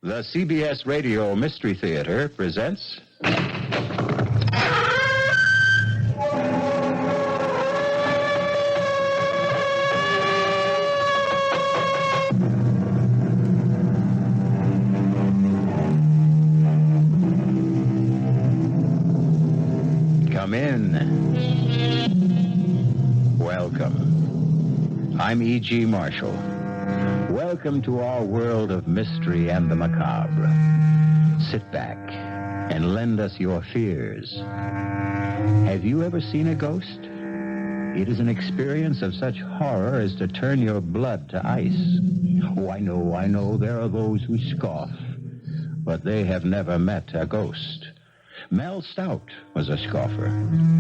The CBS Radio Mystery Theater presents... Come in. Welcome. I'm E.G. Marshall. Welcome to our world of mystery and the macabre. Sit back and lend us your fears. Have you ever seen a ghost? It is an experience of such horror as to turn your blood to ice. Oh, I know, there are those who scoff, but they have never met a ghost. Mel Stout was a scoffer,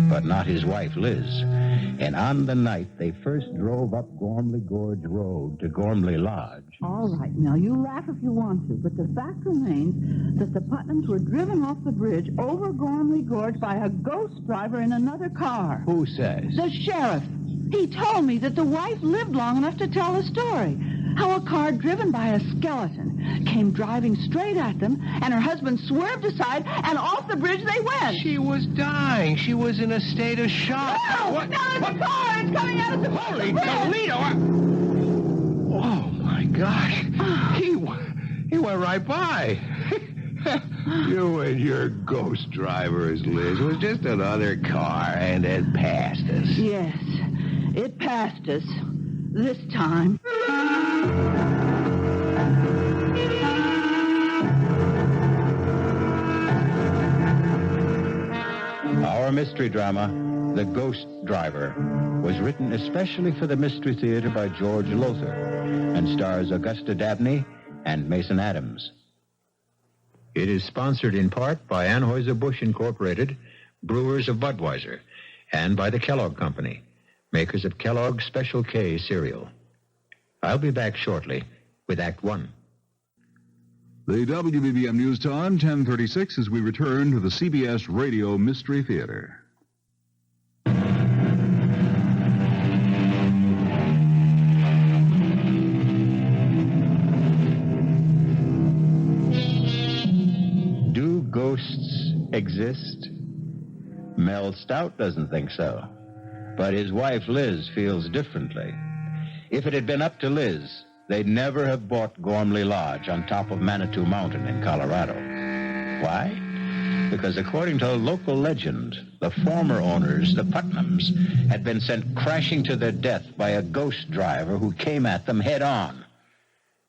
but not his wife, Liz. And on the night they first drove up Gormley Gorge Road to Gormley Lodge... All right, Mel, you laugh if you want to, but the fact remains that the Putnams were driven off the bridge over Gormley Gorge by a ghost driver in another car. Who says? The sheriff. He told me that the wife lived long enough to tell the story. How a car driven by a skeleton came driving straight at them, and her husband swerved aside, and off the bridge they went. She was dying. She was in a state of shock. No! What? No, it's a car! It's coming out of the Holy bridge! Toledo! Oh, my gosh. He went right by. You and your ghost drivers, Liz. It was just another car, and it passed us. Yes, it passed us. This time. Our mystery drama, The Ghost Driver, was written especially for the Mystery Theater by George Lowther and stars Augusta Dabney and Mason Adams. It is sponsored in part by Anheuser-Busch Incorporated, brewers of Budweiser, and by the Kellogg Company, makers of Kellogg's Special K cereal. I'll be back shortly with Act One. The WBBM News Time, 10:36, as we return to the CBS Radio Mystery Theater. Do ghosts exist? Mel Stout doesn't think so. But his wife, Liz, feels differently. If it had been up to Liz, they'd never have bought Gormley Lodge on top of Manitou Mountain in Colorado. Why? Because according to local legend, the former owners, the Putnams, had been sent crashing to their death by a ghost driver who came at them head on.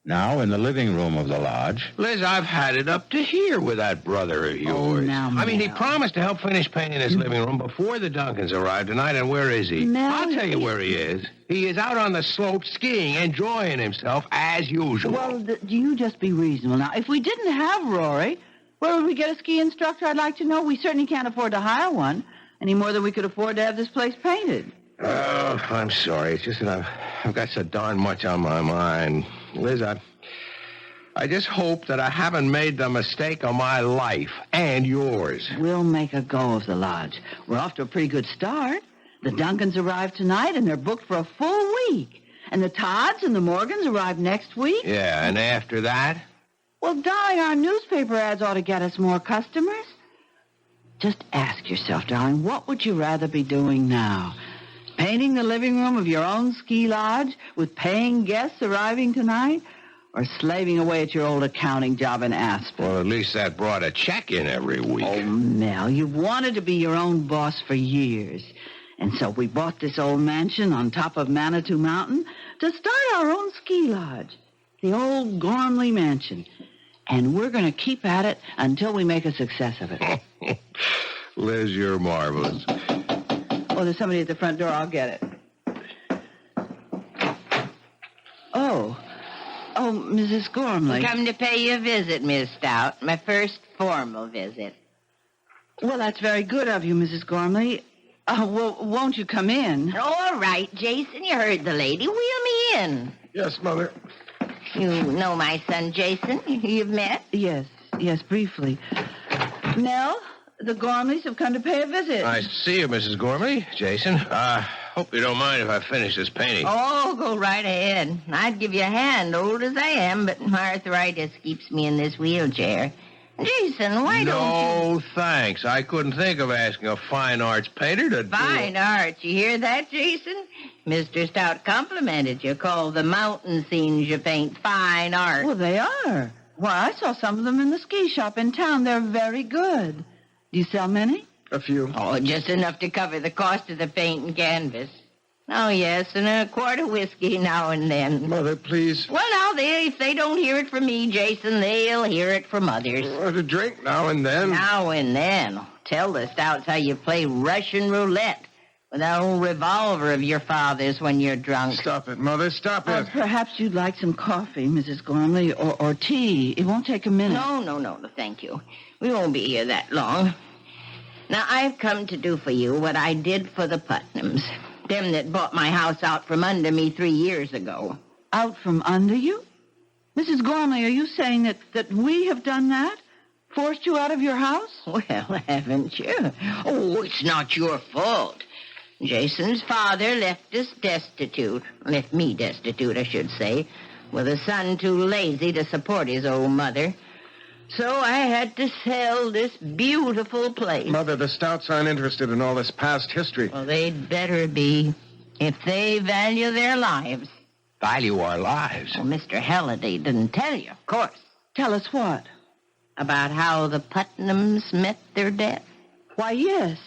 Now, in the living room of the lodge... Liz, I've had it up to here with that brother of yours. Oh, now, I mean, he Mel. promised to help finish painting this living room before the Duncans arrived tonight, and where is he? Mel, I'll tell you where he is. He is out on the slope skiing, enjoying himself as usual. Well, do you just be reasonable. Now, if we didn't have Rory, where would we get a ski instructor? I'd like to know. We certainly can't afford to hire one, any more than we could afford to have this place painted. Oh, I'm sorry. It's just that I've got so darn much on my mind. Liz, I just hope that I haven't made the mistake of my life and yours. We'll make a go of the lodge. We're off to a pretty good start. The Duncans arrive tonight, and they're booked for a full week. And the Todds and the Morgans arrive next week. Yeah, and after that? Well, darling, our newspaper ads ought to get us more customers. Just ask yourself, darling, what would you rather be doing now? Painting the living room of your own ski lodge with paying guests arriving tonight? Or slaving away at your old accounting job in Aspen? Well, at least that brought a check in every week. Oh, Mel, you've wanted to be your own boss for years. And so we bought this old mansion on top of Manitou Mountain to start our own ski lodge, the old Gormley Mansion. And we're going to keep at it until we make a success of it. Liz, you're marvelous. Oh, there's somebody at the front door. I'll get it. Oh, Mrs. Gormley. Come to pay you a visit, Miss Stout. My first formal visit. Well, that's very good of you, Mrs. Gormley. Well, won't you come in? All right, Jason, you heard the lady. Wheel me in. Yes, Mother. You know my son, Jason? You've met? Yes, briefly. Nell, the Gormleys have come to pay a visit. Nice to see you, Mrs. Gormley. Jason, Hope you don't mind if I finish this painting. Oh, go right ahead. I'd give you a hand, old as I am, but my arthritis keeps me in this wheelchair. Jason, why don't you... No, thanks. I couldn't think of asking a fine arts painter to Fine arts. You hear that, Jason? Mr. Stout complimented you. Called the mountain scenes you paint fine art. Well, they are. Why, I saw some of them in the ski shop in town. They're very good. Do you sell many? A few. Oh, just enough to cover the cost of the paint and canvas. Oh, yes, and a quart of whiskey now and then. Mother, please. Well, now, if they don't hear it from me, Jason, they'll hear it from others. To drink now and then. Now and then. Tell the Stouts how you play Russian roulette with that old revolver of your father's when you're drunk. Stop it, Mother. Stop it. Perhaps you'd like some coffee, Mrs. Gormley, or tea. It won't take a minute. No, thank you. We won't be here that long. Now, I've come to do for you what I did for the Putnams. Them that bought my house out from under me 3 years ago. Out from under you? Mrs. Gormley, are you saying that we have done that? Forced you out of your house? Well, haven't you? Oh, it's not your fault. Jason's father left us destitute. Left me destitute, I should say. With a son too lazy to support his old mother. So I had to sell this beautiful place. Mother, the Stouts aren't interested in all this past history. Well, they'd better be. If they value their lives. value our lives. Well, Mr. Halliday didn't tell you, of course. Tell us what? About how the Putnams met their death. Why, yes.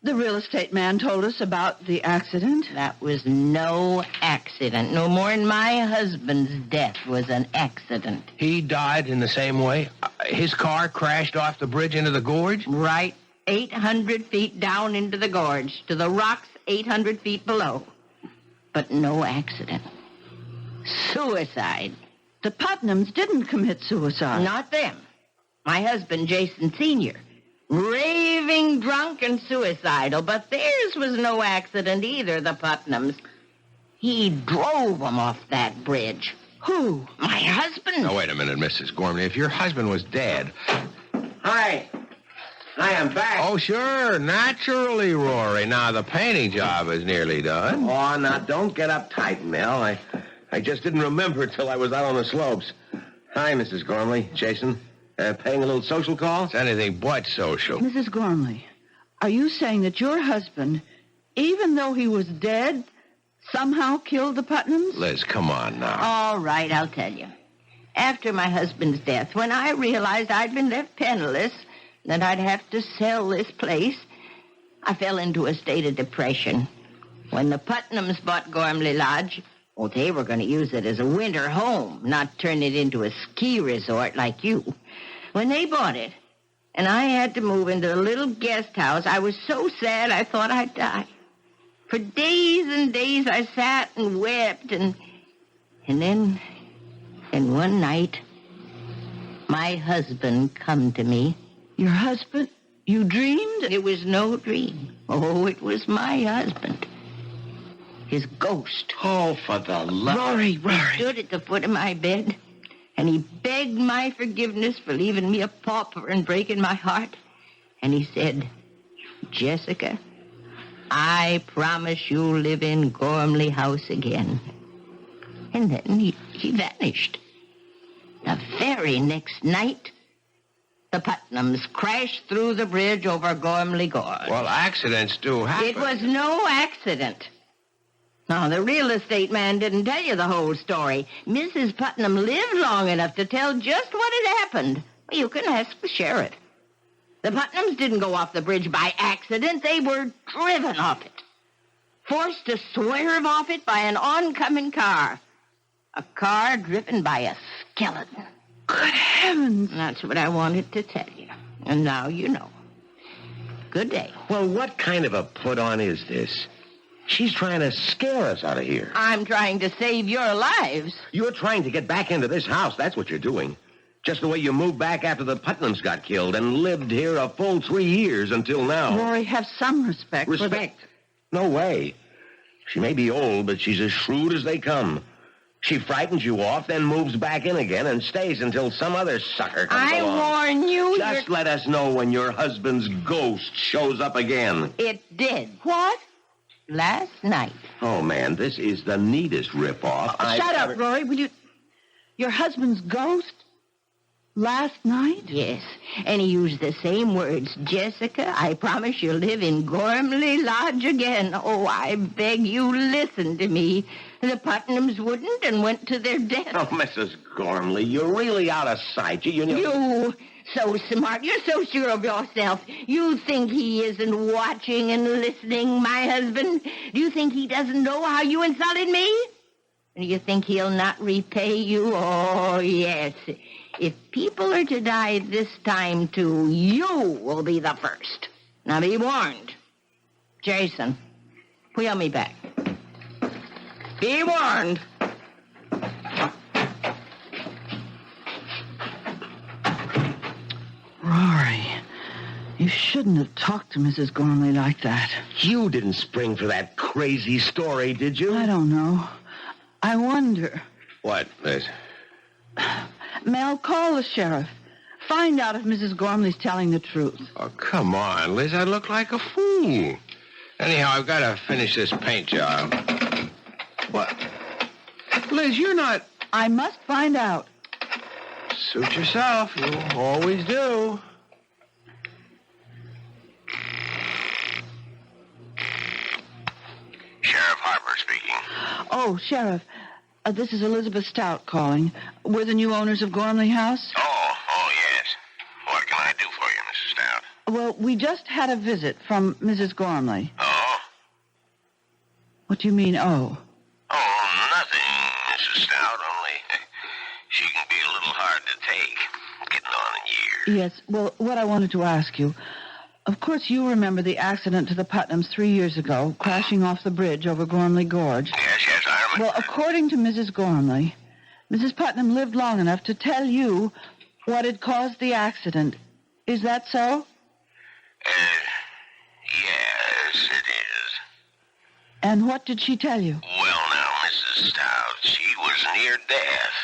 The real estate man told us about the accident. That was no accident. No more than my husband's death was an accident. He died in the same way? His car crashed off the bridge into the gorge? Right 800 feet down into the gorge, to the rocks 800 feet below. But no accident. Suicide. The Putnams didn't commit suicide. Not them. My husband, Jason Sr., raving drunk and suicidal, but theirs was no accident either, the Putnams. He drove them off that bridge. Who? My husband. Now, wait a minute, Mrs. Gormley. If your husband was dead... Hi, I'm back. Oh, sure. Naturally, Rory. Now, the painting job is nearly done. Oh, now, don't get uptight, Mel. I just didn't remember till I was out on the slopes. Hi, Mrs. Gormley. Jason. Paying a little social call? It's anything but social. Mrs. Gormley, are you saying that your husband, even though he was dead, somehow killed the Putnams? Liz, come on now. All right, I'll tell you. After my husband's death, when I realized I'd been left penniless, that I'd have to sell this place, I fell into a state of depression. When the Putnams bought Gormley Lodge, well, they were going to use it as a winter home, not turn it into a ski resort like you. When they bought it, and I had to move into a little guest house, I was so sad I thought I'd die. For days and days I sat and wept, and then one night, my husband come to me. Your husband? You dreamed? It was no dream. Oh, it was my husband. His ghost. Oh, for the love... Rory. He stood at the foot of my bed, and he begged my forgiveness for leaving me a pauper and breaking my heart. And he said, Jessica, I promise you'll live in Gormley House again. And then he vanished. The very next night, the Putnams crashed through the bridge over Gormley Gorge. Well, accidents do happen. It was no accident. Now, the real estate man didn't tell you the whole story. Mrs. Putnam lived long enough to tell just what had happened. You can ask the sheriff. The Putnams didn't go off the bridge by accident. They were driven off it. Forced to swerve off it by an oncoming car. A car driven by a skeleton. Good heavens. That's what I wanted to tell you. And now you know. Good day. Well, what kind of a put-on is this? She's trying to scare us out of here. I'm trying to save your lives. You're trying to get back into this house. That's what you're doing. Just the way you moved back after the Putnams got killed and lived here a full 3 years until now. Rory, have some respect. Respect? No way. She may be old, but she's as shrewd as they come. She frightens you off, then moves back in again and stays until some other sucker comes along. I warn you. Just let us know when your husband's ghost shows up again. It did. What? last night. Oh, man, this is the neatest ripoff. Shut up, Rory. Will you... Your husband's ghost? Last night? Yes, and he used the same words. Jessica, I promise you'll live in Gormley Lodge again. Oh, I beg you, listen to me. The Putnams wouldn't and went to their death. Oh, Mrs. Gormley, you're really out of sight. You, so smart. You're so sure of yourself. You think he isn't watching and listening, my husband? Do you think he doesn't know how you insulted me? Do you think he'll not repay you? Oh, yes. If people are to die this time, too, you will be the first. Now, be warned. Jason, wheel me back. Be warned. Rory, you shouldn't have talked to Mrs. Gormley like that. You didn't spring for that crazy story, did you? I don't know. I wonder. What, Liz? Mel, call the sheriff. Find out if Mrs. Gormley's telling the truth. Oh, come on, Liz. I look like a fool. Anyhow, I've got to finish this paint job. What? Liz, you're not... I must find out. Suit yourself. You always do. Sheriff Harper speaking. Oh, Sheriff, this is Elizabeth Stout calling. We're the new owners of Gormley House. Oh, yes. What can I do for you, Mrs. Stout? Well, we just had a visit from Mrs. Gormley. Oh? What do you mean, oh? Oh, nothing, Mrs. Stout, only she can be a little hard to take, getting on in years. Yes, well, what I wanted to ask you... Of course, you remember the accident to the Putnams 3 years ago, crashing off the bridge over Gormley Gorge. Yes, I remember. Well, according to Mrs. Gormley, Mrs. Putnam lived long enough to tell you what had caused the accident. Is that so? Yes, it is. And what did she tell you? Well, now, Mrs. Stout, she was near death.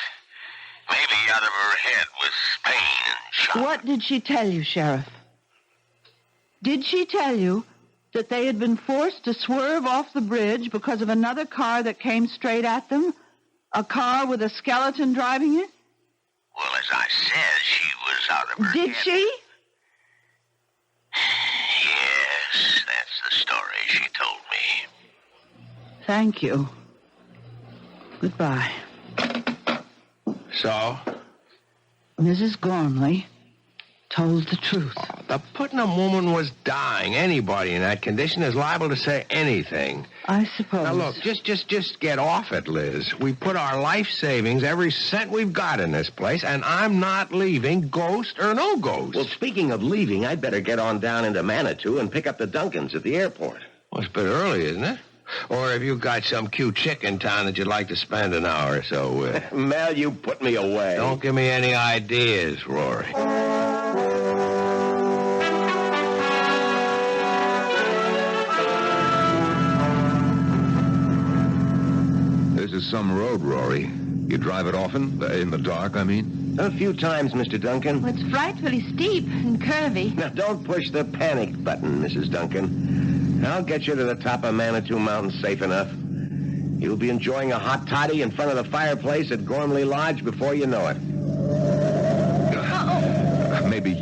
Maybe out of her head with pain and shock. What did she tell you, Sheriff? Did she tell you that they had been forced to swerve off the bridge because of another car that came straight at them? A car with a skeleton driving it? Well, as I said, she was out of her Did head. she? Yes, that's the story she told me. Thank you. Goodbye. So? Mrs. Gormley told the truth. The Putnam woman was dying. Anybody in that condition is liable to say anything. I suppose. Now, look, just get off it, Liz. We put our life savings, every cent we've got in this place, and I'm not leaving, ghost or no ghost. Well, speaking of leaving, I'd better get on down into Manitou and pick up the Duncans at the airport. Well, it's a bit early, isn't it? Or have you got some cute chick in town that you'd like to spend an hour or so with? Mel, you put me away. Don't give me any ideas, Rory. This is some road, Rory. You drive it often? In the dark, I mean? A few times, Mr. Duncan. Well, it's frightfully steep and curvy. Now, don't push the panic button, Mrs. Duncan. I'll get you to the top of Manitou Mountain safe enough. You'll be enjoying a hot toddy in front of the fireplace at Gormley Lodge before you know it. Maybe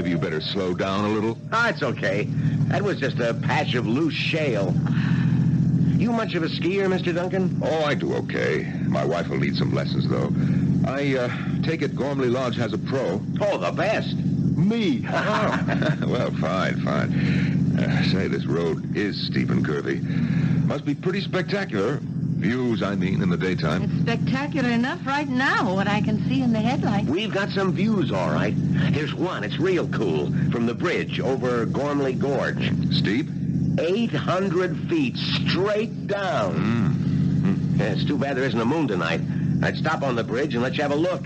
you better slow down a little. Oh, it's okay. That was just a patch of loose shale. You much of a skier, Mr. Duncan? Oh, I do okay. My wife will need some lessons, though. I take it Gormley Lodge has a pro. Oh, the best. Me? Oh. Well, fine. Say, this road is steep and curvy. Must be pretty spectacular. Views, I mean, in the daytime. It's spectacular enough right now, what I can see in the headlights. We've got some views, all right. Here's one. It's real cool. From the bridge over Gormley Gorge. Steep? 800 feet straight down. Yeah, it's too bad there isn't a moon tonight. I'd stop on the bridge and let you have a look.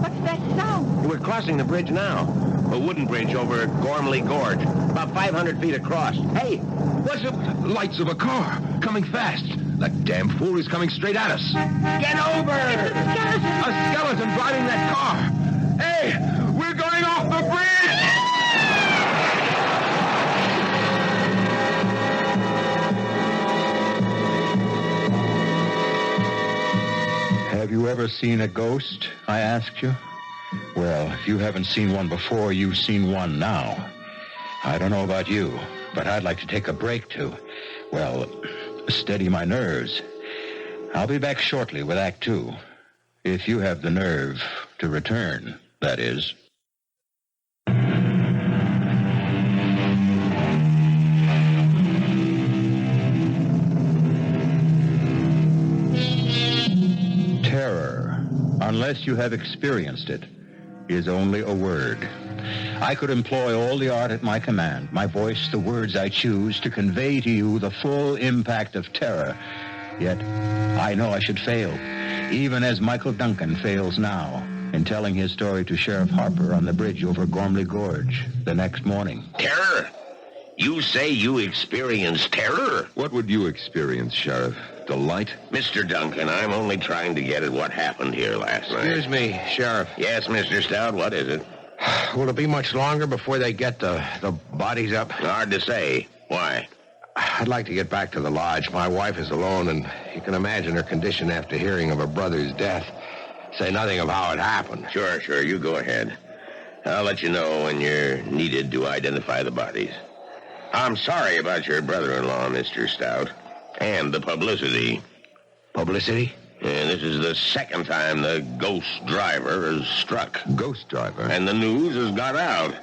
What's that sound? We're crossing the bridge now. A wooden bridge over Gormley Gorge. About 500 feet across. Hey, what's it? Lights of a car coming fast. That damn fool is coming straight at us. Get over! A skeleton driving that car. Hey, we're going off the bridge! ever seen a ghost, I asked you? Well, if you haven't seen one before, you've seen one now. I don't know about you, but I'd like to take a break to, well, steady my nerves. I'll be back shortly with Act 2. If you have the nerve to return, that is. Terror, unless you have experienced it, is only a word. I could employ all the art at my command, my voice, the words I choose, to convey to you the full impact of terror. Yet, I know I should fail, even as Michael Duncan fails now in telling his story to Sheriff Harper on the bridge over Gormley Gorge the next morning. Terror? You say you experienced terror? What would you experience, Sheriff? Delight? Mr. Duncan, I'm only trying to get at what happened here last night. Excuse me, Sheriff. Yes, Mr. Stout, what is it? Will it be much longer before they get the bodies up? Hard to say. Why? I'd like to get back to the lodge. My wife is alone, and you can imagine her condition after hearing of her brother's death. Say nothing of how it happened. Sure, you go ahead. I'll let you know when you're needed to identify the bodies. I'm sorry about your brother-in-law, Mr. Stout, and the publicity. Publicity? And this is the second time the ghost driver has struck. Ghost driver? And the news has got out.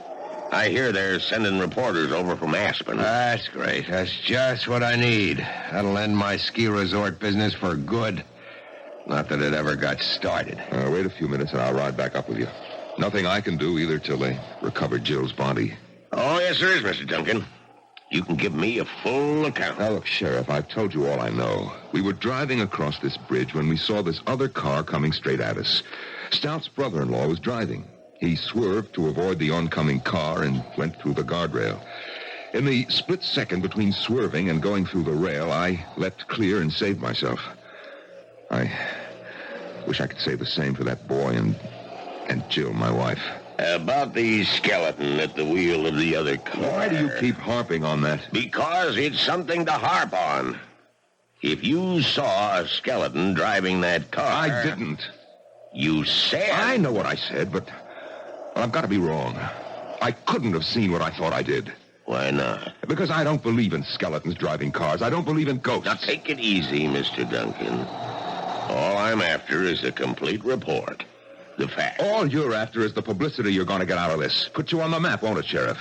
I hear they're sending reporters over from Aspen. That's great. That's just what I need. That'll end my ski resort business for good. Not that it ever got started. Wait a few minutes and I'll ride back up with you. Nothing I can do either till they recover Jill's body. Oh, yes, there is, Mr. Duncan. You can give me a full account. Now, look, Sheriff, I've told you all I know. We were driving across this bridge when we saw this other car coming straight at us. Stout's brother-in-law was driving. He swerved to avoid the oncoming car and went through the guardrail. In the split second between swerving and going through the rail, I leapt clear and saved myself. I wish I could say the same for that boy and Jill, my wife. About the skeleton at the wheel of the other car. Why do you keep harping on that? Because it's something to harp on. If you saw a skeleton driving that car... I didn't. You said... I know what I said, but I've got to be wrong. I couldn't have seen what I thought I did. Why not? Because I don't believe in skeletons driving cars. I don't believe in ghosts. Now, take it easy, Mr. Duncan. All I'm after is a complete report. The facts. All you're after is the publicity you're going to get out of this. Put you on the map, won't it, Sheriff?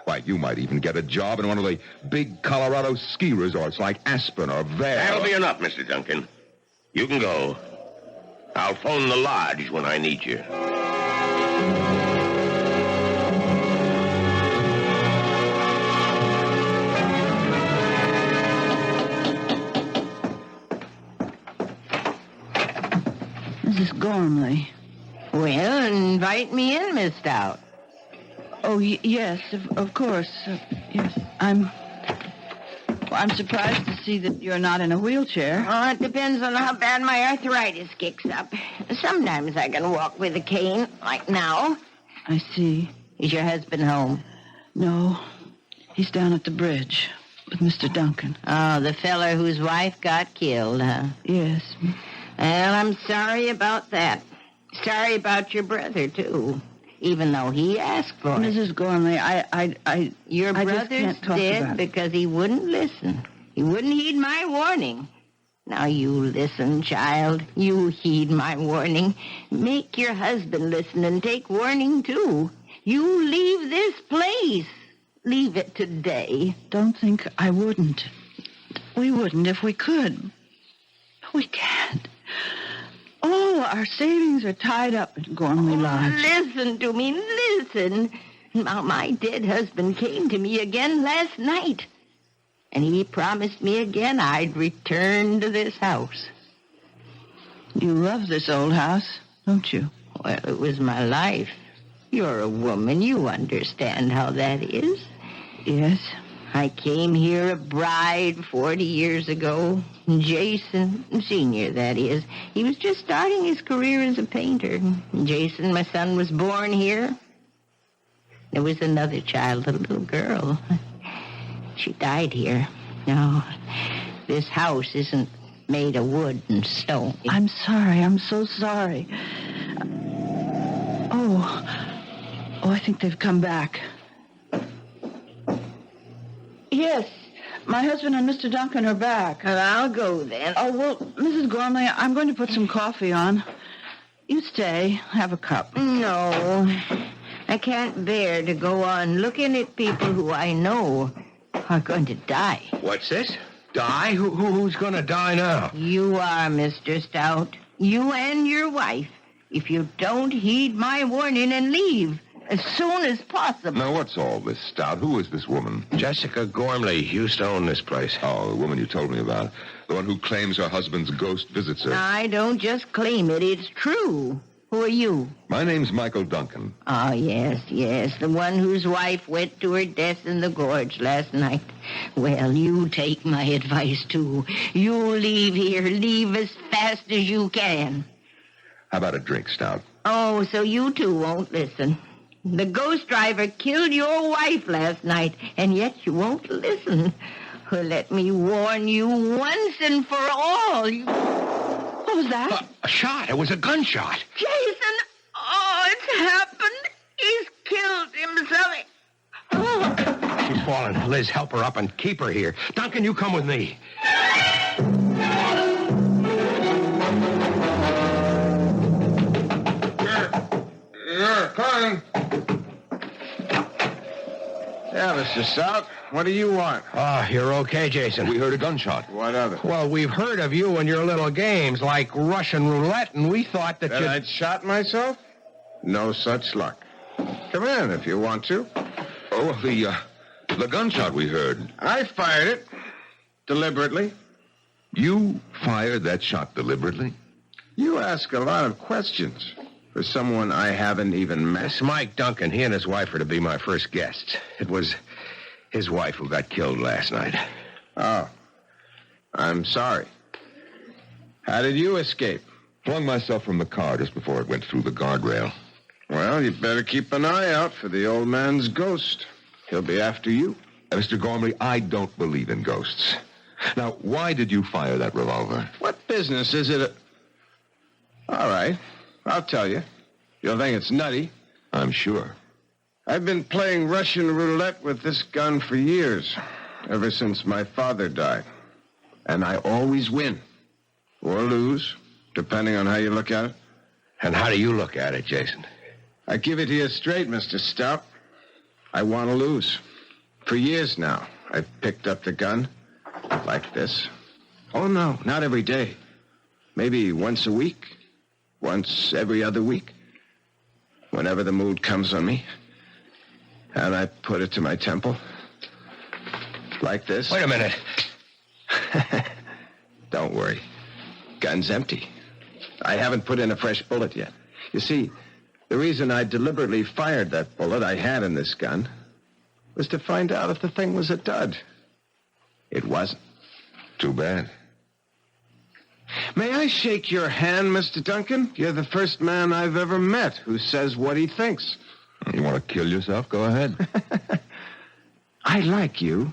Why, you might even get a job in one of the big Colorado ski resorts like Aspen or Vail. That'll be enough, Mr. Duncan. You can go. I'll phone the lodge when I need you. Mrs. Gormley. Well, invite me in, Miss Stout. Oh, yes, of course. Yes, I'm surprised to see that you're not in a wheelchair. Oh, it depends on how bad my arthritis kicks up. Sometimes I can walk with a cane, like now. I see. Is your husband home? No, he's down at the bridge with Mr. Duncan. Oh, the feller whose wife got killed, huh? Yes. Well, I'm sorry about that. Sorry about your brother, too. Even though he asked for it. Mrs. Gormley, Your I just brother's can't talk dead about it. because he wouldn't listen. He wouldn't heed my warning. Now you listen, child. You heed my warning. Make your husband listen and take warning, too. You leave this place. Leave it today. Don't think I wouldn't. We wouldn't if we could. We can't. All our savings are tied up in Gormley Lodge. Listen to me, listen. Now, my dead husband came to me again last night. And he promised me again I'd return to this house. You love this old house, don't you? Well, it was my life. You're a woman. You understand how that is. Yes. I came here a bride 40 years ago. Jason, Senior, that is. He was just starting his career as a painter. Jason, my son, was born here. There was another child, a little girl. She died here. No, this house isn't made of wood and stone. I'm sorry. I'm so sorry. Oh, I think they've come back. Yes, my husband and Mr. Duncan are back. Well, I'll go then. Oh, well, Mrs. Gormley, I'm going to put some coffee on. You stay. Have a cup. No, I can't bear to go on looking at people who I know are going to die. What's this? Die? Who's going to die now? You are, Mr. Stout. You and your wife. If you don't heed my warning and leave as soon as possible. Now, what's all this, Stout? Who is this woman? Jessica Gormley used to own this place. Oh, the woman you told me about. The one who claims her husband's ghost visits her. I don't just claim it. It's true. Who are you? My name's Michael Duncan. Oh, yes. The one whose wife went to her death in the gorge last night. Well, you take my advice, too. You leave here. Leave as fast as you can. How about a drink, Stout? Oh, so you two won't listen. The ghost driver killed your wife last night, and yet you won't listen. Well, let me warn you once and for all. What was that? A shot. It was a gunshot. Jason! Oh, it's happened. He's killed himself. Oh. She's fallen. Liz, help her up and keep her here. Duncan, you come with me. You're coming. Yeah, Mr. Stout. What do you want? Oh, you're okay, Jason. We heard a gunshot. What of it? Well, we've heard of you and your little games like Russian roulette, and we thought that you'd... I'd shot myself? No such luck. Come in if you want to. Oh, the gunshot we heard. I fired it. Deliberately. You fired that shot deliberately? You ask a lot of questions for someone I haven't even met. This Mike Duncan, he and his wife are to be my first guests. It was his wife who got killed last night. Oh. I'm sorry. How did you escape? Flung myself from the car just before it went through the guardrail. Well, you'd better keep an eye out for the old man's ghost. He'll be after you. Mr. Gormley, I don't believe in ghosts. Now, why did you fire that revolver? What business is it? All right. I'll tell you. You'll think it's nutty. I'm sure. I've been playing Russian roulette with this gun for years, ever since my father died. And I always win. Or lose, depending on how you look at it. And how do you look at it, Jason? I give it to you straight, Mr. Stout. I want to lose. For years now, I've picked up the gun like this. Oh, no, not every day. Maybe once a week. Once every other week. Whenever the mood comes on me. And I put it to my temple. Like this. Wait a minute. Don't worry. Gun's empty. I haven't put in a fresh bullet yet. You see, the reason I deliberately fired that bullet I had in this gun was to find out if the thing was a dud. It wasn't. Too bad. May I shake your hand, Mr. Duncan? You're the first man I've ever met who says what he thinks. You want to kill yourself? Go ahead. I like you.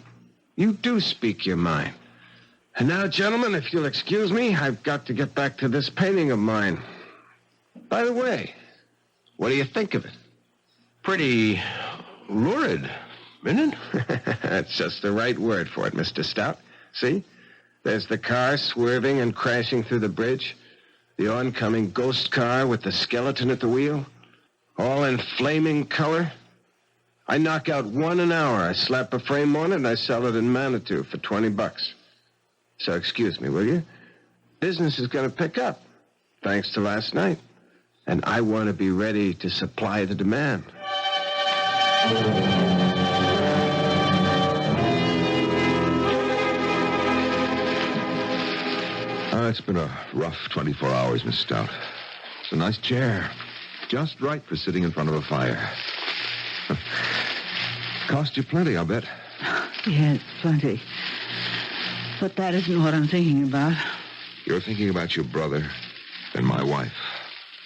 You do speak your mind. And now, gentlemen, if you'll excuse me, I've got to get back to this painting of mine. By the way, what do you think of it? Pretty lurid, isn't it? That's just the right word for it, Mr. Stout. See? There's the car swerving and crashing through the bridge. The oncoming ghost car with the skeleton at the wheel. All in flaming color. I knock out one an hour. I slap a frame on it and I sell it in Manitou for $20. So excuse me, will you? Business is going to pick up, thanks to last night. And I want to be ready to supply the demand. It's been a rough 24 hours, Miss Stout. It's a nice chair. Just right for sitting in front of a fire. Cost you plenty, I'll bet. Yes, plenty. But that isn't what I'm thinking about. You're thinking about your brother and my wife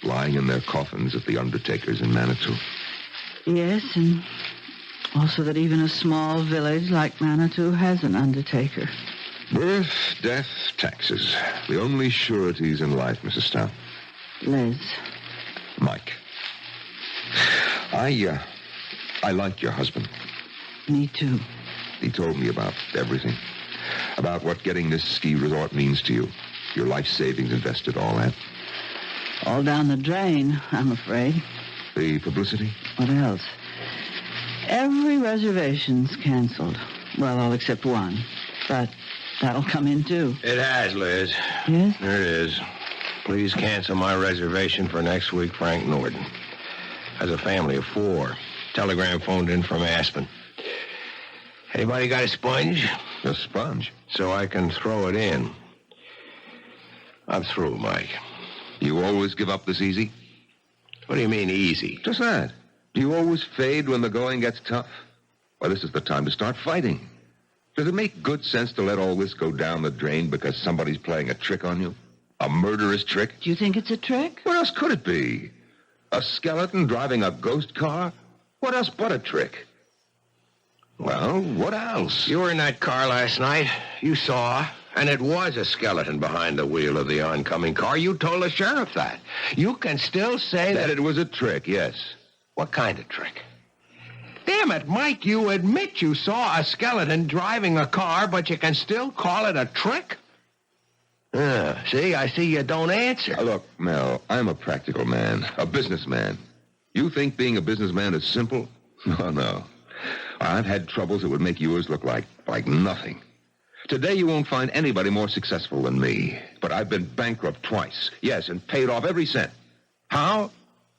lying in their coffins at the undertaker's in Manitou. Yes, and also that even a small village like Manitou has an undertaker. Birth, death, taxes. The only sureties in life, Mrs. Stout. Liz. Mike. I like your husband. Me too. He told me about everything. About what getting this ski resort means to you. Your life savings invested, all that. All down the drain, I'm afraid. The publicity? What else? Every reservation's canceled. Well, all except one. But that'll come in, too. It has, Liz. Yes? There it is. Please cancel my reservation for next week, Frank Norton. Has a family of 4. Telegram phoned in from Aspen. Anybody got a sponge? A sponge? So I can throw it in. I'm through, Mike. You always give up this easy? What do you mean, easy? Just that. Do you always fade when the going gets tough? Well, this is the time to start fighting. Does it make good sense to let all this go down the drain because somebody's playing a trick on you? A murderous trick? Do you think it's a trick? What else could it be? A skeleton driving a ghost car? What else but a trick? Well, what else? You were in that car last night. You saw. And it was a skeleton behind the wheel of the oncoming car. You told the sheriff that. You can still say that it was a trick, yes. What kind of trick? Damn it, Mike, you admit you saw a skeleton driving a car, but you can still call it a trick? See, I see you don't answer. Look, Mel, I'm a practical man, a businessman. You think being a businessman is simple? No. I've had troubles that would make yours look like nothing. Today you won't find anybody more successful than me. But I've been bankrupt twice. Yes, and paid off every cent. How?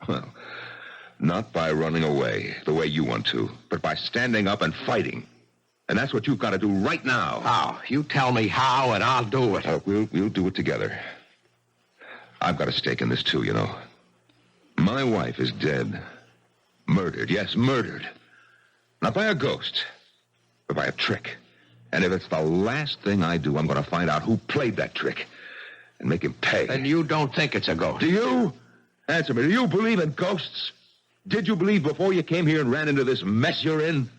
Well, not by running away the way you want to, but by standing up and fighting. And that's what you've got to do right now. How? You tell me how, and I'll do it. We'll do it together. I've got a stake in this, too, you know. My wife is dead. Murdered. Yes, murdered. Not by a ghost, but by a trick. And if it's the last thing I do, I'm going to find out who played that trick and make him pay. And you don't think it's a ghost? Do you? Answer me. Do you believe in ghosts? Did you believe before you came here and ran into this mess you're in?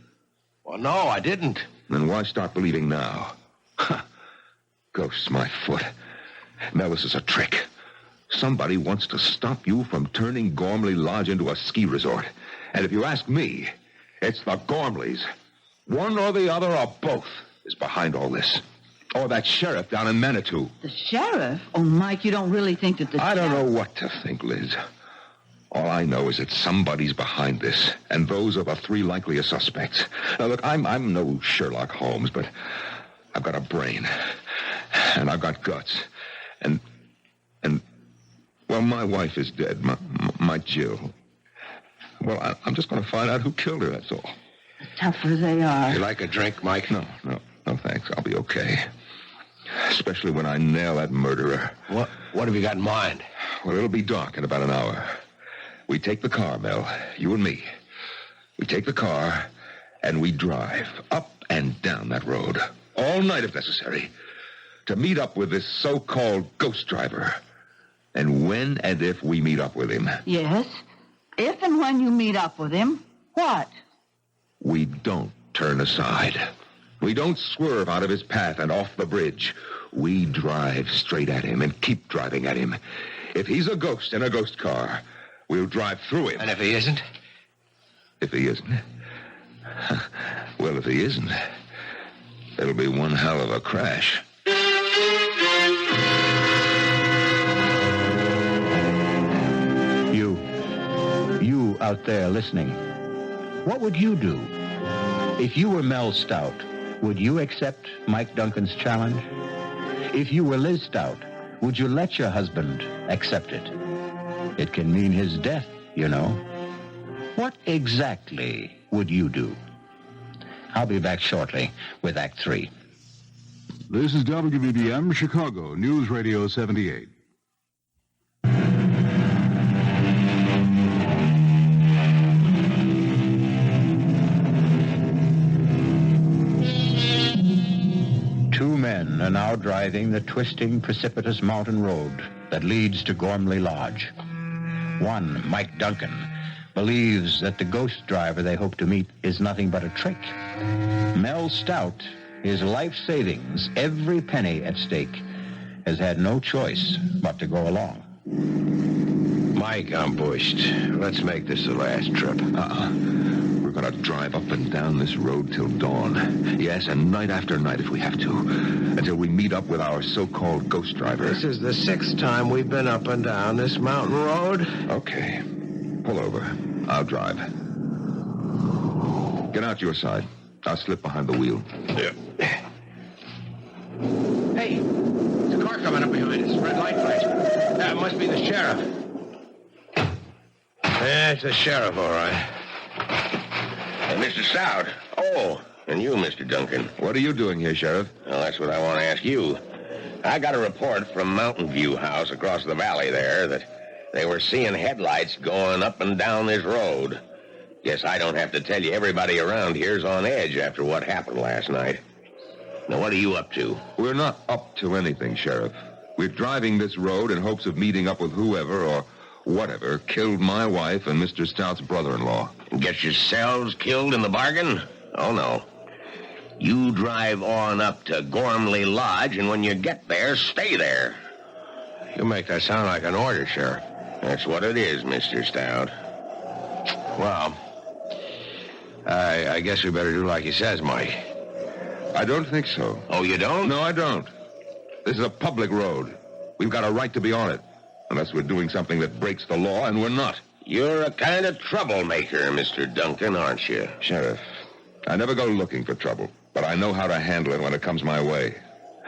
Well, no, I didn't. Then why start believing now? Ghosts, my foot. Mel, this is a trick. Somebody wants to stop you from turning Gormley Lodge into a ski resort. And if you ask me, it's the Gormleys. One or the other or both is behind all this. Or that sheriff down in Manitou. The sheriff? Oh, Mike, you don't really think that the I don't know what to think, Liz. All I know is that somebody's behind this, and those are the 3 likeliest suspects. Now, look, I'm no Sherlock Holmes, but I've got a brain, and I've got guts, and well, my wife is dead, my Jill. Well, I'm just going to find out who killed her, that's all. Tougher they are. You like a drink, Mike? No, thanks. I'll be okay. Especially when I nail that murderer. What have you got in mind? Well, it'll be dark in about an hour. We take the car, Mel, you and me. We take the car, and we drive up and down that road, all night if necessary, to meet up with this so-called ghost driver. And when and if we meet up with him... Yes? If and when you meet up with him, what? We don't turn aside. We don't swerve out of his path and off the bridge. We drive straight at him and keep driving at him. If he's a ghost in a ghost car... we'll drive through him. And if he isn't? If he isn't? Well, if he isn't, it'll be one hell of a crash. You out there listening, what would you do? If you were Mel Stout, would you accept Mike Duncan's challenge? If you were Liz Stout, would you let your husband accept it? It can mean his death, you know. What exactly would you do? I'll be back shortly with Act 3. This is WBBM Chicago, News Radio 78. Two men are now driving the twisting, precipitous mountain road that leads to Gormley Lodge. One, Mike Duncan, believes that the ghost driver they hope to meet is nothing but a trick. Mel Stout his life savings, every penny at stake, has had no choice but to go along. Mike, I'm bushed. Let's make this the last trip. We're going to drive up and down this road till dawn. Yes, and night after night if we have to, until we meet up with our so-called ghost driver. This is the 6th time we've been up and down this mountain road. Okay. Pull over. I'll drive. Get out your side. I'll slip behind the wheel. Yeah. Hey, there's a car coming up behind us. Red light flash. That must be the sheriff. Yeah, it's the sheriff, all right. Mr. Stout. Oh, and you, Mr. Duncan. What are you doing here, Sheriff? Well, that's what I want to ask you. I got a report from Mountain View House across the valley there that they were seeing headlights going up and down this road. Guess I don't have to tell you everybody around here's on edge after what happened last night. Now, what are you up to? We're not up to anything, Sheriff. We're driving this road in hopes of meeting up with whoever or whatever killed my wife and Mr. Stout's brother-in-law. Get yourselves killed in the bargain? Oh, no. You drive on up to Gormley Lodge, and when you get there, stay there. You make that sound like an order, Sheriff. That's what it is, Mr. Stout. Well, I guess we better do like he says, Mike. I don't think so. Oh, you don't? No, I don't. This is a public road. We've got a right to be on it. Unless we're doing something that breaks the law, and we're not. You're a kind of troublemaker, Mr. Duncan, aren't you? Sheriff, I never go looking for trouble, but I know how to handle it when it comes my way.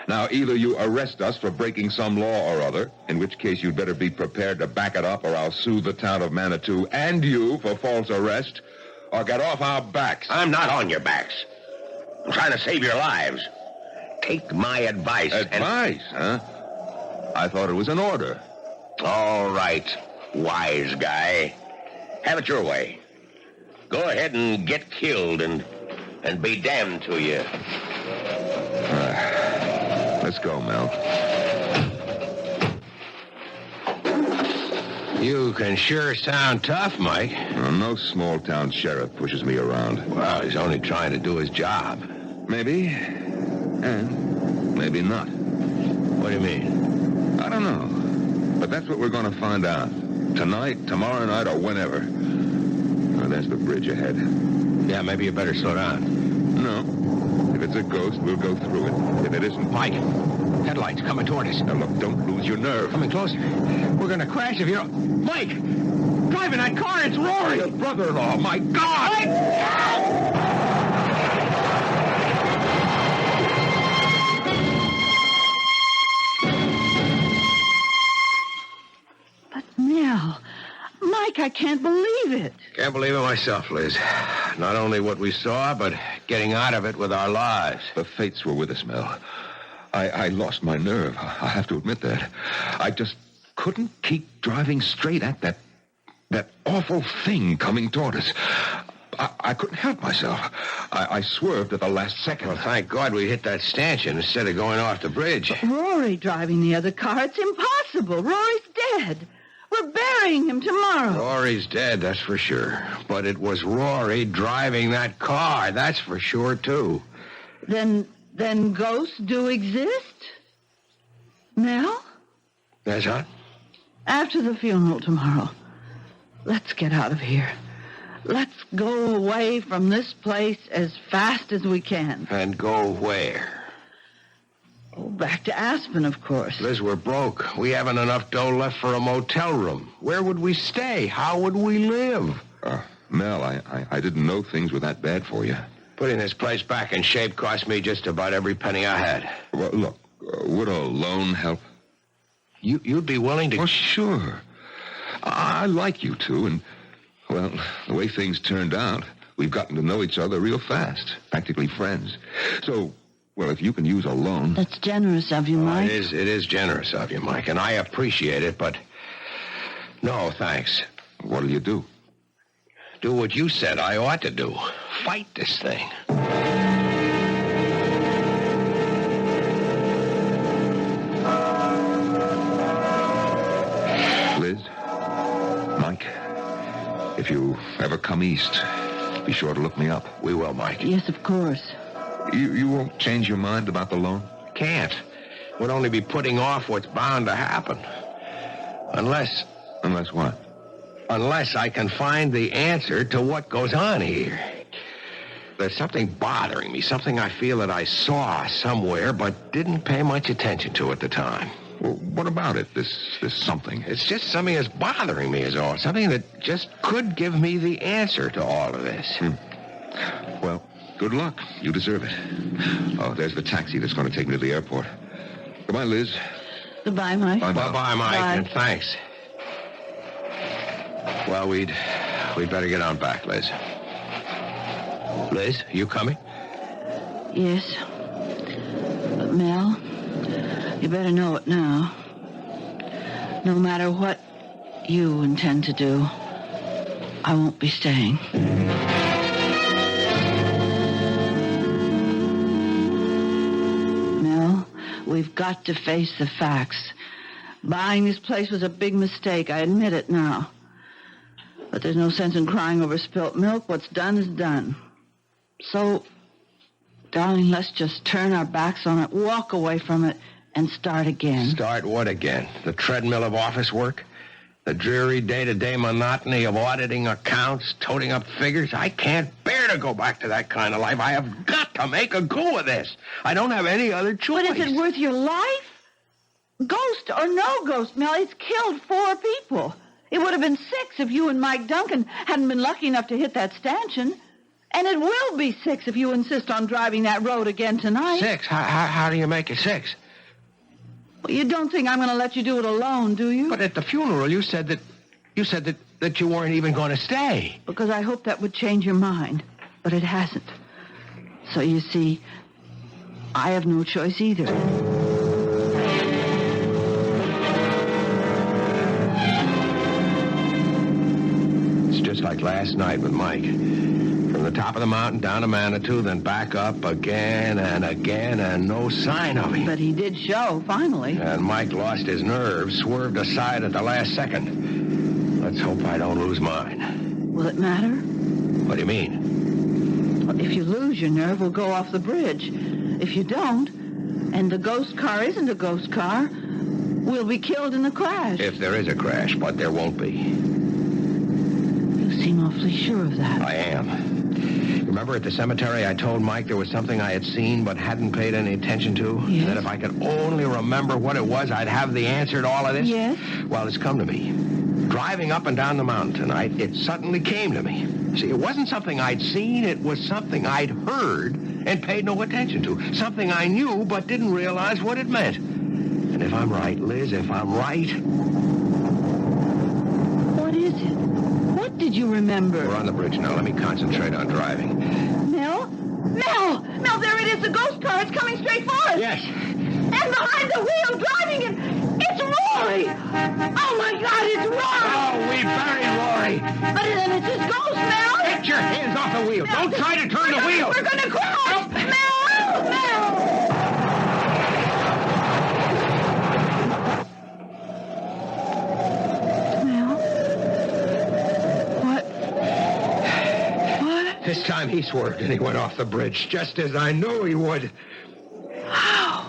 Now, either you arrest us for breaking some law or other, in which case you'd better be prepared to back it up, or I'll sue the town of Manitou and you for false arrest, or get off our backs. I'm not on your backs. I'm trying to save your lives. Take my advice. Advice, huh? I thought it was an order. All right, wise guy. Have it your way. Go ahead and get killed and be damned to you. Let's go, Mel. You can sure sound tough, Mike. Well, no small-town sheriff pushes me around. Well, he's only trying to do his job. Maybe, and maybe not. What do you mean? I don't know. But that's what we're going to find out. Tonight, tomorrow night, or whenever. Oh, there's the bridge ahead. Yeah, maybe you better slow down. No. If it's a ghost, we'll go through it. If it isn't... Mike, headlights coming toward us. Now, look, don't lose your nerve. Coming closer. We're going to crash if you don't... Mike! Driving that car, it's Rory! Your brother-in-law, my God! Mike! Nell, Mike, I can't believe it. Can't believe it myself, Liz. Not only what we saw, but getting out of it with our lives. The fates were with us, Mel. I lost my nerve. I have to admit that. I just couldn't keep driving straight at that awful thing coming toward us. I couldn't help myself. I swerved at the last second. Well, thank God we hit that stanchion instead of going off the bridge. But Rory driving the other car, it's impossible. Rory's dead. We're burying him tomorrow. Rory's dead, that's for sure. But it was Rory driving that car, that's for sure, too. Then ghosts do exist? Nell? That's what? After the funeral tomorrow, let's get out of here. Let's go away from this place as fast as we can. And go where? Oh, back to Aspen, of course. Liz, we're broke. We haven't enough dough left for a motel room. Where would we stay? How would we live? Mel, I didn't know things were that bad for you. Putting this place back in shape cost me just about every penny I had. Well, look, would a loan help? You'd be willing to... Oh, sure. I like you two, and, well, the way things turned out, we've gotten to know each other real fast. Practically friends. So... well, if you can use a loan... That's generous of you, Mike. It is generous of you, Mike, and I appreciate it, but... no, thanks. What'll you do? Do what you said I ought to do. Fight this thing. Liz, Mike, if you ever come east, be sure to look me up. We will, Mike. Yes, of course. You won't change your mind about the loan? Can't. Would only be putting off what's bound to happen. Unless what? Unless I can find the answer to what goes on here. There's something bothering me, something I feel that I saw somewhere but didn't pay much attention to at the time. Well, what about it, this something? It's just something that's bothering me is all. Something that just could give me the answer to all of this. Well, good luck. You deserve it. Oh, there's the taxi that's going to take me to the airport. Goodbye, Liz. Goodbye, Mike. Bye-bye, Mike, Bye. and thanks. Well, we'd better get on back, Liz. Liz, you coming? Yes. But, Mel, you better know it now. No matter what you intend to do, I won't be staying. Mel, we've got to face the facts. Buying this place was a big mistake. I admit it now. But there's no sense in crying over spilt milk. What's done is done. So, darling, let's just turn our backs on it, walk away from it, and start again. Start what again? The treadmill of office work? The dreary day-to-day monotony of auditing accounts, toting up figures? I can't bear to go back to that kind of life. I have got to make a go of this. I don't have any other choice. But is it worth your life? Ghost or no ghost, Mel, it's killed 4 people. It would have been 6 if you and Mike Duncan hadn't been lucky enough to hit that stanchion. And it will be 6 if you insist on driving that road again tonight. 6? How do you make it 6? Well, you don't think I'm going to let you do it alone, do you? But at the funeral, you said that you weren't even going to stay. Because I hoped that would change your mind. But it hasn't. So you see, I have no choice either. It's just like last night with Mike. From the top of the mountain down to Manitou, then back up again, and no sign of him. But he did show, finally. And Mike lost his nerve, swerved aside at the last second. Let's hope I don't lose mine. Will it matter? What do you mean? Well, if you lose your nerve, we'll go off the bridge. If you don't, and the ghost car isn't a ghost car, we'll be killed in the crash. If there is a crash, but there won't be. You seem awfully sure of that. I am. Remember at the cemetery I told Mike there was something I had seen but hadn't paid any attention to? Yes. That if I could only remember what it was, I'd have the answer to all of this? Yes. Well, it's come to me. Driving up and down the mountain tonight, it suddenly came to me. See, it wasn't something I'd seen. It was something I'd heard and paid no attention to. Something I knew but didn't realize what it meant. And if I'm right, Liz, if I'm right... What is it? What did you remember? We're on the bridge now. Let me concentrate on driving. Mel? Mel, there it is, the ghost car. It's coming straight for us. Yes. And behind the wheel, driving it, it's Rory. Oh, my God, it's Rory. Oh, we buried Rory. But then it's his ghost, Mel. Get your hands off the wheel. Don't try to turn the wheel. We're going to crash. Mel. This time he swerved and he went off the bridge, just as I knew he would. How?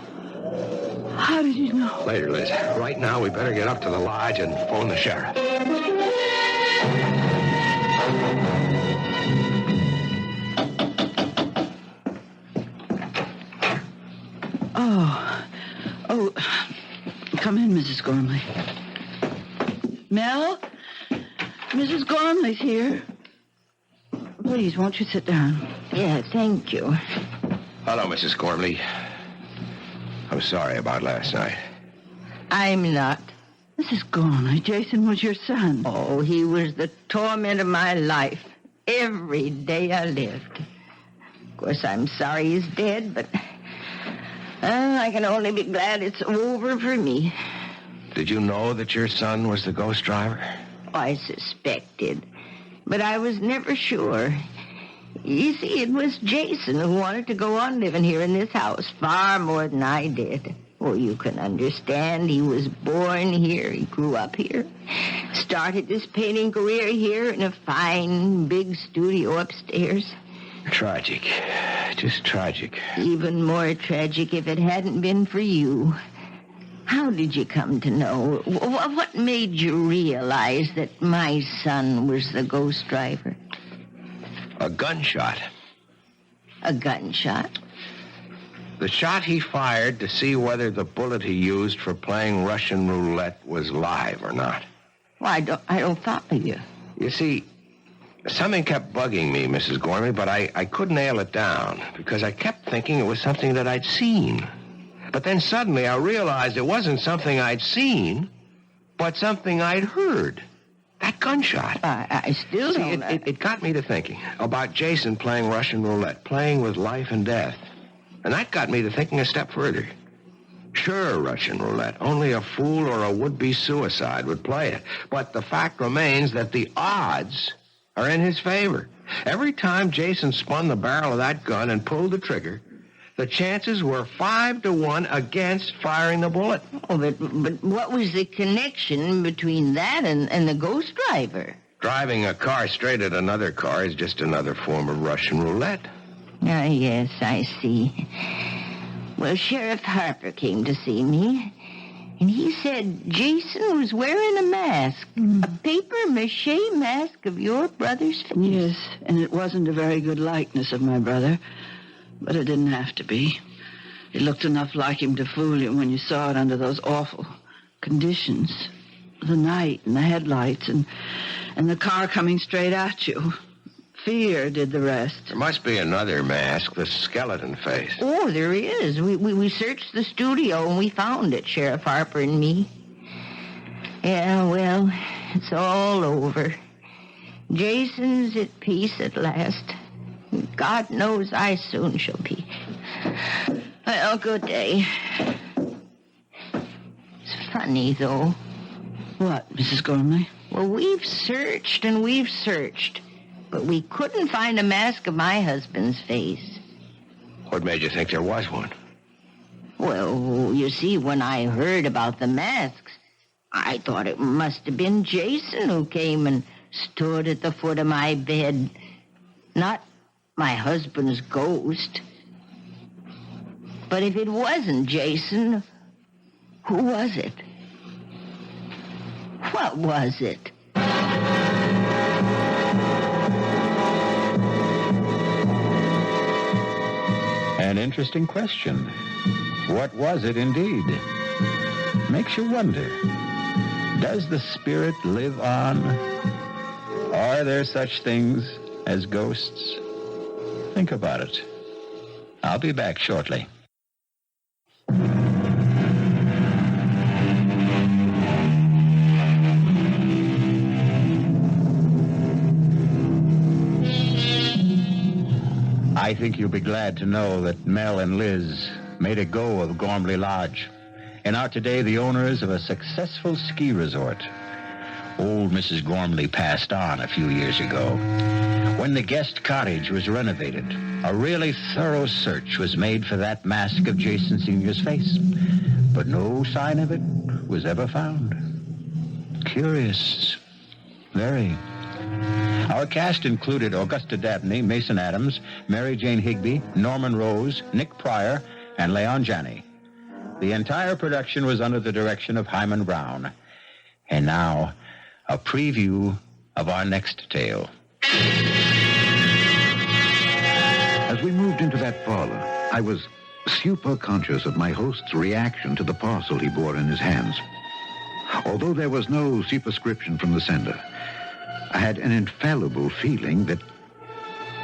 How did you know? Later, Liz. Right now, we better get up to the lodge and phone the sheriff. Oh, come in, Mrs. Gormley. Mel? Mrs. Gormley's here. Please, won't you sit down? Yeah, thank you. Hello, Mrs. Gormley. I'm sorry about last night. I'm not. Mrs. Gormley, Jason was your son. Oh, he was the torment of my life. Every day I lived. Of course, I'm sorry he's dead, but I can only be glad it's over for me. Did you know that your son was the ghost driver? I suspected, but I was never sure. You see, it was Jason who wanted to go on living here in this house far more than I did. Oh, you can understand. He was born here. He grew up here. Started his painting career here in a fine, big studio upstairs. Tragic. Just tragic. Even more tragic if it hadn't been for you. How did you come to know? What made you realize that my son was the ghost driver? A gunshot. A gunshot? The shot he fired to see whether the bullet he used for playing Russian roulette was live or not. Well, I don't follow you. You see, something kept bugging me, Mrs. Gormley, but I couldn't nail it down because I kept thinking it was something that I'd seen. But then suddenly I realized it wasn't something I'd seen, but something I'd heard. That gunshot. I still don't... It got me to thinking about Jason playing Russian roulette, playing with life and death. And that got me to thinking a step further. Sure, Russian roulette. Only a fool or a would-be suicide would play it. But the fact remains that the odds are in his favor. Every time Jason spun the barrel of that gun and pulled the trigger, the chances were 5-1 against firing the bullet. Oh, but what was the connection between that and the ghost driver? Driving a car straight at another car is just another form of Russian roulette. Ah, yes, I see. Well, Sheriff Harper came to see me, and he said Jason was wearing a mask, a papier-mâché mask of your brother's face. Yes, and it wasn't a very good likeness of my brother, but it didn't have to be. It looked enough like him to fool you when you saw it under those awful conditions. The night and the headlights and the car coming straight at you. Fear did the rest. There must be another mask, the skeleton face. Oh, there is. We searched the studio and we found it, Sheriff Harper and me. Yeah, well, it's all over. Jason's at peace at last. God knows I soon shall be. Well, good day. It's funny, though. What, Mrs. Gormley? Well, we've searched and we've searched, but we couldn't find a mask of my husband's face. What made you think there was one? Well, you see, when I heard about the masks, I thought it must have been Jason who came and stood at the foot of my bed, not my husband's ghost. But if it wasn't Jason, who was it? What was it? An interesting question. What was it indeed? Makes you wonder. Does the spirit live on? Are there such things as ghosts? Think about it. I'll be back shortly. I think you'll be glad to know that Mel and Liz made a go of Gormley Lodge and are today the owners of a successful ski resort. Old Mrs. Gormley passed on a few years ago. When the guest cottage was renovated, a really thorough search was made for that mask of Jason Sr.'s face, but no sign of it was ever found. Curious. Very. Our cast included Augusta Dabney, Mason Adams, Mary Jane Higby, Norman Rose, Nick Pryor, and Leon Janney. The entire production was under the direction of Hyman Brown. And now, a preview of our next tale. As we moved into that parlor, I was super conscious of my host's reaction to the parcel he bore in his hands. Although there was no superscription from the sender, I had an infallible feeling that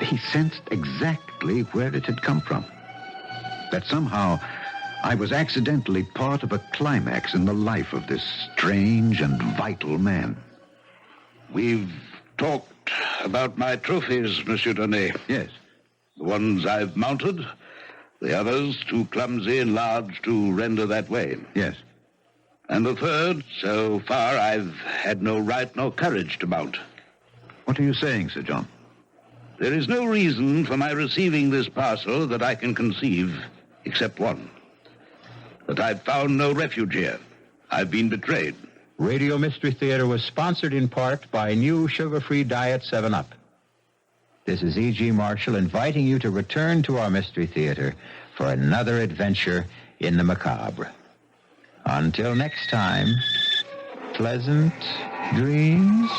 he sensed exactly where it had come from. That somehow I was accidentally part of a climax in the life of this strange and vital man. We've talked about my trophies, Monsieur Donnay. Yes. The ones I've mounted, the others too clumsy and large to render that way. Yes. And the third, so far I've had no right nor courage to mount. What are you saying, Sir John? There is no reason for my receiving this parcel that I can conceive, except one. That I've found no refuge here. I've been betrayed. Radio Mystery Theater was sponsored in part by new sugar-free diet 7-Up. This is E.G. Marshall inviting you to return to our Mystery Theater for another adventure in the macabre. Until next time, pleasant dreams.